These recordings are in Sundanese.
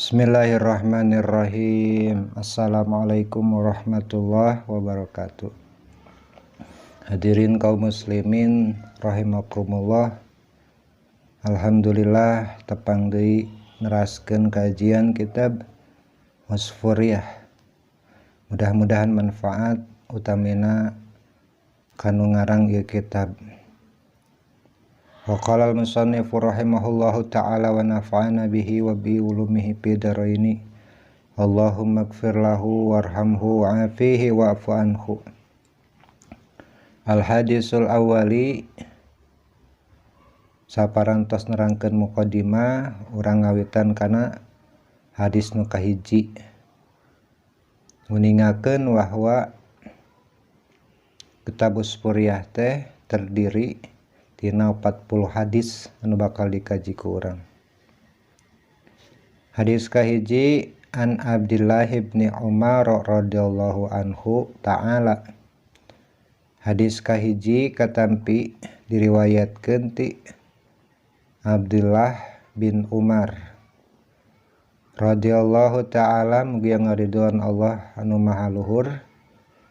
Bismillahirrahmanirrahim. Assalamualaikum warahmatullahi wabarakatuh. Hadirin kaum muslimin rahimakumullah. Alhamdulillah tepang deui neraskeun kajian kitab Wasfuriyah. Mudah-mudahan manfaat utamina kanu ngarang ieu kitab. Wa qala al-musannifu rahimahullahu ta'ala wa nafa'ana bihi wa bi ulumihi fid dharaini. Allahumma ighfir lahu warhamhu wa'afihi wa'fu anhu. Al-hadisul awwali saparantos nerangkeun muqaddimah urang ngawitan kana hadis nu kahiji. Nguningakeun bahwa kitab Wasfuriyah teh terdiri tina 40 hadis anu bakal dikaji ku urang. Hadis kahiji an Abdullah bin Umar radhiyallahu anhu ta'ala. Hadis kahiji katampi diriwayatkeun ti Abdullah bin Umar radhiyallahu ta'ala, mugi ngaridhoan Allah anu maha luhur,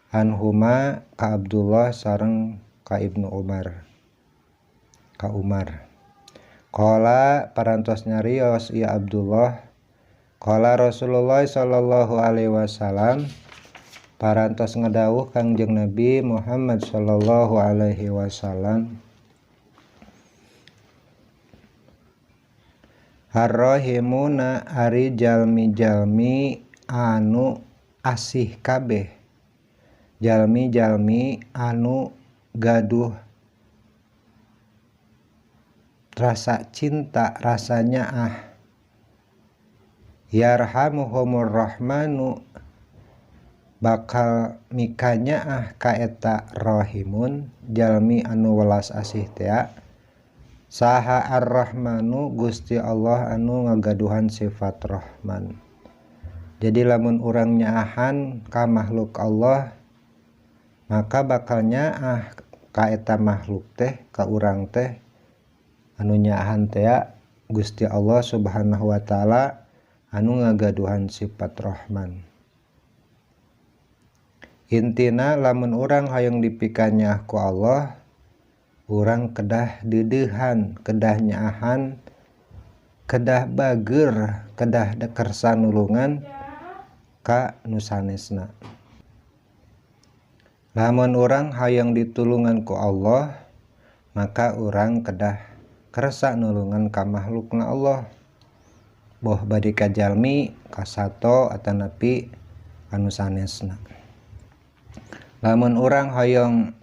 anhuma ka Abdullah sareng ka Ibnu Umar. Ka Umar. Qala parantos nyarios ieu Abdullah, qala Rasulullah sallallahu alaihi wasallam, parantos ngadawuh Kangjeng Nabi Muhammad sallallahu alaihi wasallam, Ar-rahimuna ari jalmi-jalmi anu asih kabeh, jalmi-jalmi anu gaduh rasa cinta, rasanya yarhamuhumur rahmanu, bakal mikanya ka eta rahimun jalmi anu welas asih teh saha ar-rahmanu Gusti Allah anu ngagaduhan sifat rahman. Jadi lamun urang nyaahan ka makhluk Allah, maka bakal nyaah ka eta makhluk teh, ka urang teh anu nyaahan teh Gusti Allah Subhanahu wa taala anu ngagaduhan sifat rahman. Intina lamun urang hayang dipikanya ku Allah, urang kedah deudeuhan, kedah nyaahan, kedah bageur, kedah kersa nulungan ka nu sanesna. Lamun urang hayang ditulungan ku Allah, maka urang kedah kersa nulungan ka makhlukna Allah, boh bade ka jalmi, ka sato atanapi anu sanesna. Lamun urang hoyong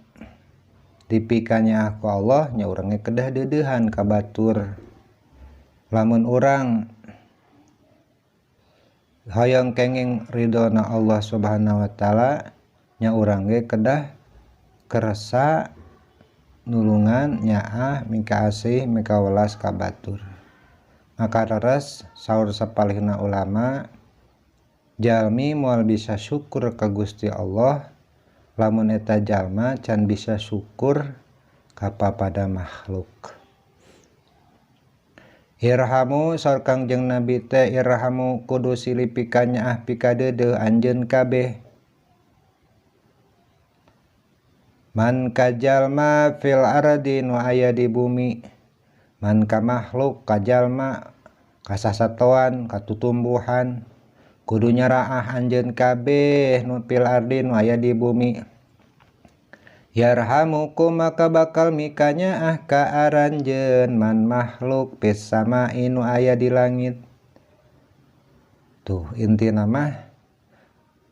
dipikanya ku Allah, nya urang ge kedah deudeuhan ka batur. Lamun urang hoyong kenging ridona Allah Subhanahu wa taala, nya urang ge kedah kersa nulungan nyaah mika asih mika welas ka batur. Maka leres saur sapalihna ulama, jalmi moal bisa syukur ka Gusti Allah lamun eta jalma can bisa syukur ka papada makhluk. Irhamu saur Kangjeng Nabi teh, irhamu kudu silih pikanyaah pikadeudeu anjeun kabeh. Man kajalma fil ardi nu aya di bumi, man ka makhluk kajalma kasasatoan katutumbuhan, kudu nyaraah anjeun kabeh nu fil ardi nu aya di bumi. Yarhamukum maka bakal mikanyaah ka aranjeun man makhluk fis samai nu aya di langit. Tuh intina mah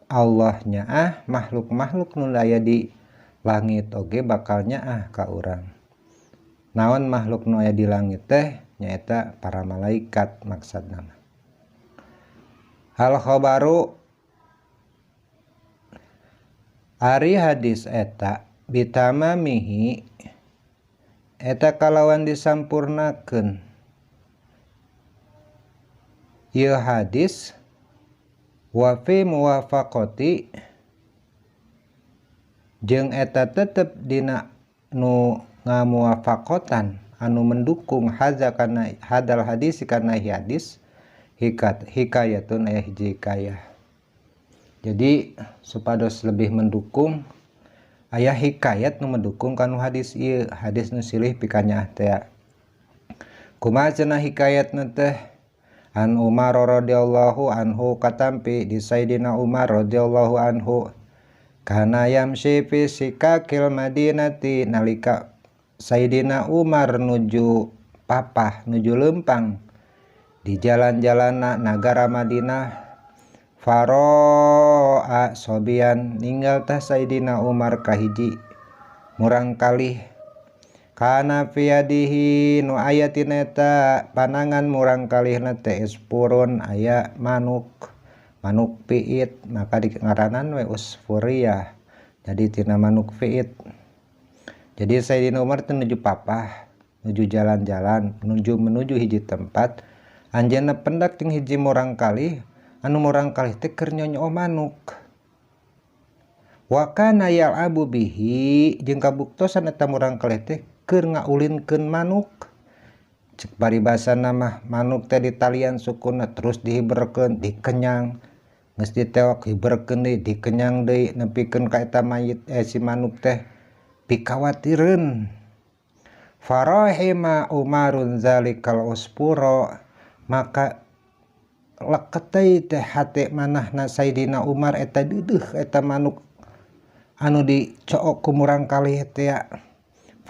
Allah nyaah, makhluk-makhluk nu aya di langit oge bakal nyaah ka urang. Naon makhluk nu aya di langit teh? Nyaeta para malaikat maksudna. Al khabaru ari hadis eta bitamamihi eta kalawan disampurnakeun. Ieu hadis wa fi muwafaqati jeung eta tetep dina nu ngamuwafaqatan anu mendukung hadza kana hadal hadis kana hadis hikayatun aya hiji hikayah. Jadi supados lebih mendukung aya hikayat nu mendukung kanu hadis ieu, hadis nu silih pikanyaah teh. Kumaha cenah hikayatna teh? An Umar radhiyallahu anhu katampi di Sayyidina Umar radhiyallahu anhu kana yamshi fi sikakil Madinati nalika Sayyidina Umar nuju papah nuju lempang di jalan-jalanna nagara Madinah faro'a sobian ninggal tah Sayyidina Umar kahiji murang kalih kana fiyadihi nu ayatina eta panangan murang kalihna teh ispurun aya manuk piit maka ngaranan we usfuriyah jadi tina manuk piit. Jadi Sayyidina Umar teh nuju papah nuju jalan-jalan menuju hiji tempat anjeunna pendak ting hiji murang kalih anu murang kalih teh keur nyonyo manuk. Wa kana yal'abu bihi jeung kabuktosan eta murang kalih teh keur ngaulinkeun manuk. Cek paribasana mah manuk teh ditalian sukuna terus dihiberkeun dikenyang geus ditewak hiberkeun deui dikenyang deui nepikeun ka eta mayit si manuk teh pikawatireun. Farahima Umarun zalikal uspuro maka leketei teh hate manahna Sayyidina Umar eta deudeuh eta manuk anu dicook ku murang kalih teh.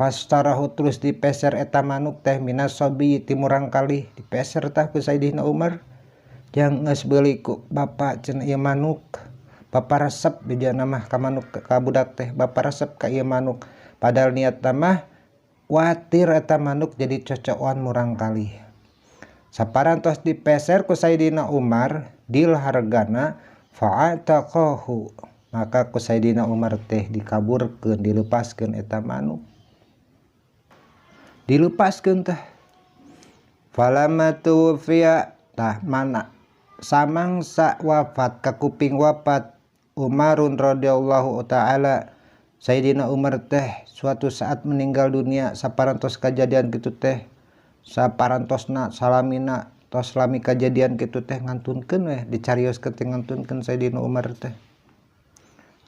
Fastarahu terus dipeser eta manuk teh minas sobi ti murang kalih dipeser tah ku Sayyidina Umar jang geus beuli ku bapa cenah ieu manuk bapa resep bijana mah ka manuk ka budak teh bapa resep ka ieu manuk padahal niatna mah watir eta manuk jadi cocokan murang kalih. Saparantos dipeser ku Sayyidina Umar dil hargana fa'ataqahu maka ku Sayyidina Umar teh dikaburkeun dilepaskeun eta manuk. Dilepaskeun tah falamma tuwfiya tah mana samangsa wafat kakuping wafat Umarun radhiyallahu taala Sayyidina Umar teh suatu saat meninggal dunia saparantos kajadian kitu teh saparantosna salamina tos lami kajadian kitu teh ngantunkeun we dicarioskeun teh ngantunkeun Sayyidina Umar teh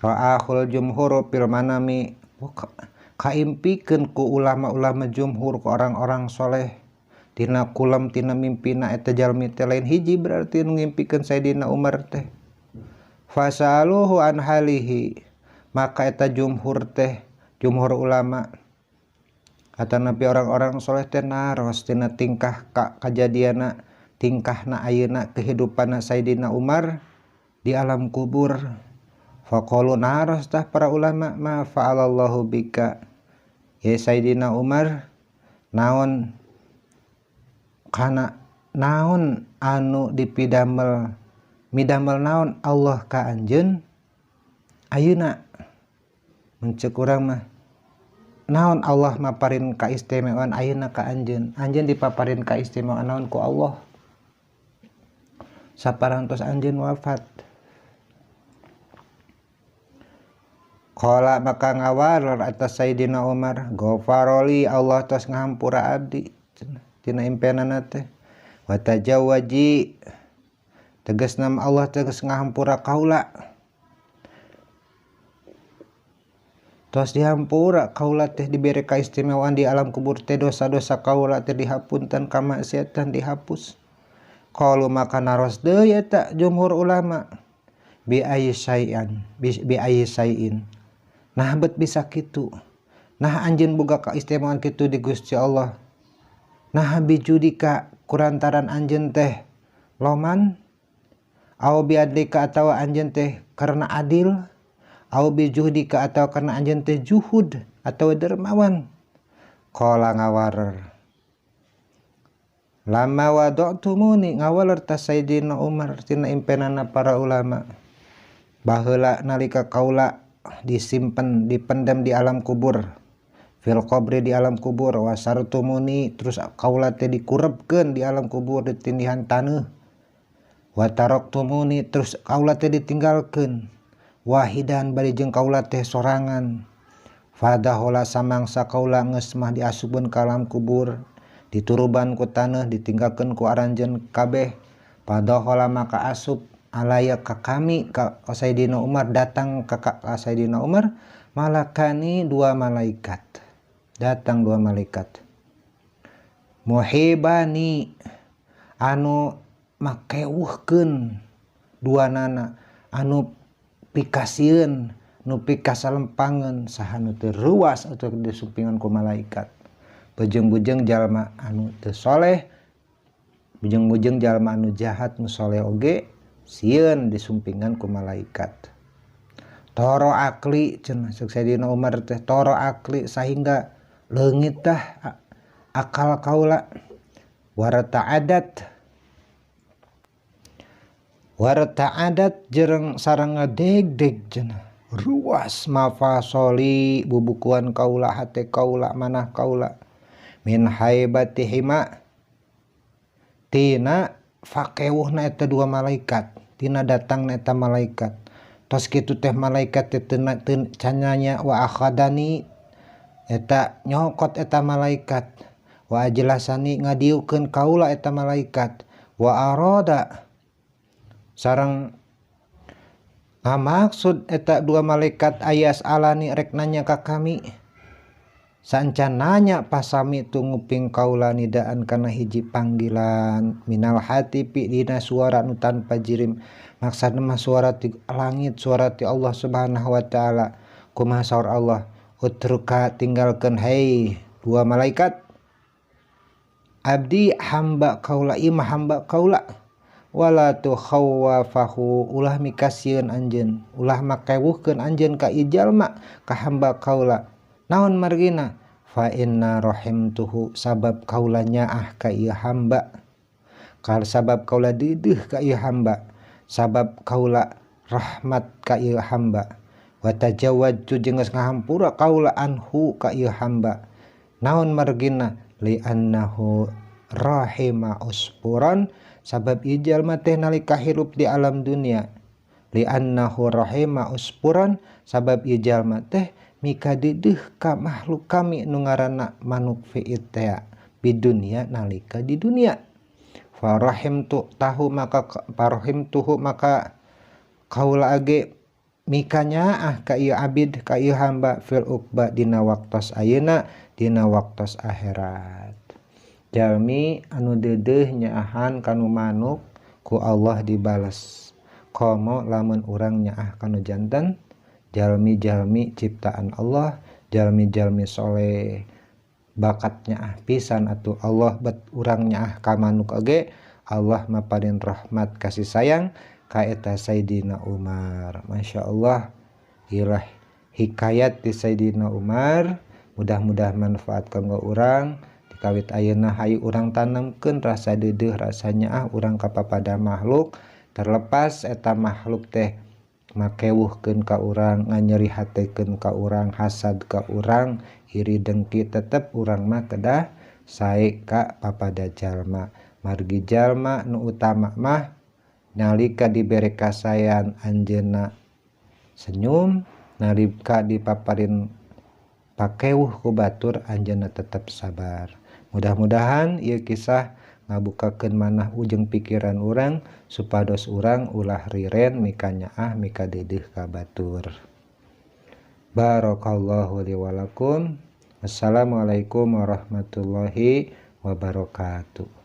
ra'ahul jumhur fil manami kaimpikeun ku ulama-ulama jumhur ku orang-orang soleh tina kulam tina mimpina eta jalmi teh lain hiji berarti nu ngimpikeun Sayyidina Umar teh. Fasaluhu an halihi maka eta jumhur teh jumhur ulama atanapi orang-orang soleh teh naros tina tingkah kajadianna tingkahna ayeuna kehidupanna Sayyidina Umar di alam kubur. Faqalu naros tah para ulama ma fa'alallahu bika ya Sayyidina Umar naon kana naon anu dipidamel midamel naon Allah ka anjeun ayeuna mencek urang mah naon Allah maparin kaistimewaan ayeuna ka anjeun dipaparin kaistimewaan naon ku Allah saparantos anjeun wafat. Qala maka ngawalor atas Sayyidina Umar ghafaroli Allah tos ngahampura abdi tina impenana teh wa tajawwaji tegasna Allah tegas ngahampura kaula tos dihampura kaula teh dibere kaistimewaan di alam kubur teh dosa-dosa kaula teh dihapunten kamaksiatan dihapus. Qalu maka naros deui eta jumhur ulama bi ayyi syai'in nah bet bisa kitu nah anjeun boga kaistimewaan kitu di Gusti Allah nah bijudika kurantaran anjeun teh loman au biadlika atawa anjeun teh karena adil au bijuhdika atawa karena anjeun teh juhud atawa dermawan. Qala ngawarer lama wada'tumuni ngawaler ta Sayyidina Umar tina impenana para ulama baheula nalika kaula disimpen dipendam di alam kubur fil qabri di alam kubur wasartumuni terus kaula teh dikurebkeun di alam kubur di tindihan taneuh wa taraktumuni terus kaula teh ditinggalkeun wahidan bari jeung kaula teh sorangan fadahola samangsa kaula geus mah diasupkeun ka alam kubur dituruban ku taneuh ditinggalkeun ku aranjeun kabeh Padahal maka asup alaya ka kami ka Sayyidina Umar, datang ke Sayyidina Umar malakani dua malaikat, datang dua malaikat, muhibani anu makewuhkeun dua nana, anu pikasieun nu pikasalempangeun saha nu teu ruas atau disumpingan ku malaikat. Bujeng-bujeng jalma anu teu soleh, bujeng-bujeng jalma anu jahat nu soleh oge sieun disumpingan ku malaikat. Toro akli cenah Sayyidina Umar teh, toro akli sehingga leungit tah akal kaula. Warata adat jereng sareng ngadeg-deg cenah ruas mafasoli bubukuan kaula, hate kaula, manah kaula, min haibatihima tina fakewuhna eta dua malaikat, tina datangna eta malaikat. Tos kitu teh malaikat teh cananya wa akhadani eta nyokot eta malaikat, wa ajlasani ngadieukeun kaula eta malaikat, wa arada sareng ngamaksud eta dua malaikat ayas alani rek nanya ka kami, sancan nanya pasami tu nguping kaula nidaan kana hiji panggilan minal hatipi dina suara nu tanpa jirim, maksudna mah suara ti langit, suara ti Allah Subhanahu wa taala. Kumaha saur Allah, utruka tinggalkeun hei dua malaikat, abdi hamba kaula, imah hamba kaula, wala tu khawwafahu ulah mikasieun anjeun, ulah makewuhkeun anjeun ka ieu jalma ka hamba kaula. Naon margina? Fa inna rahimtuhu sabab kaula nyaah ka ieu hamba, kal sabab kaula deudeuh ka ieu hamba, sabab kaula rahmat ka ieu hamba, wa tajawwajtu jeung geus ngahampura kaula anhu ka ieu hamba. Naon margina? Li annahu rahima uspuran sabab ieu jalma teh nalika hirup di alam dunia, li annahu rahima uspuran sabab ieu jalma teh mika deudeuh ka makhluk kami nu ngaranna manuk fiit teh di dunia, nalika di dunia. Farahimtu tahu maka farahimtuhu maka kaula age mika nyaah ka ieu abid, ka ieu hamba, fil uqba dina waktos ayeuna, dina waktos akhirat. Jalmi anu deudeuh nyaahan kanu manuk ku Allah dibalas, komo lamun urang nyaah kanu janten jalmi-jalmi ciptaan Allah, jalmi-jalmi soleh bakat nyaah pisan atuh Allah bet urang nyaah ka manuk oge, Allah maparin rahmat kasih sayang ka eta Sayyidina Umar. Masya Allah, ilah hikayat di Sayyidina Umar, mudah-mudahan manfaat kanggo urang. Dikawit ayeuna hayu urang tanamkeun rasa deudeuh, rasa nyaah urang ka papada makhluk, terlepas eta makhluk teh makewuhkeun ka urang, nganyeri hatekeun ka urang, hasad ka urang, iri dengki, tetep urang mah kedah sae ka papada jalma. Margi jalma nu utama mah nalika dibere kasayan anjeunna senyum, nalika dipaparin pakewuh ku batur anjeunna tetep sabar. Mudah-mudahan ieu kisah ngabukakeun manah ujung pikiran urang supados urang ulah riren mika nyaah mika deudeuh ka batur. Barakallahu li wa lakum. Assalamualaikum warahmatullahi wabarakatuh.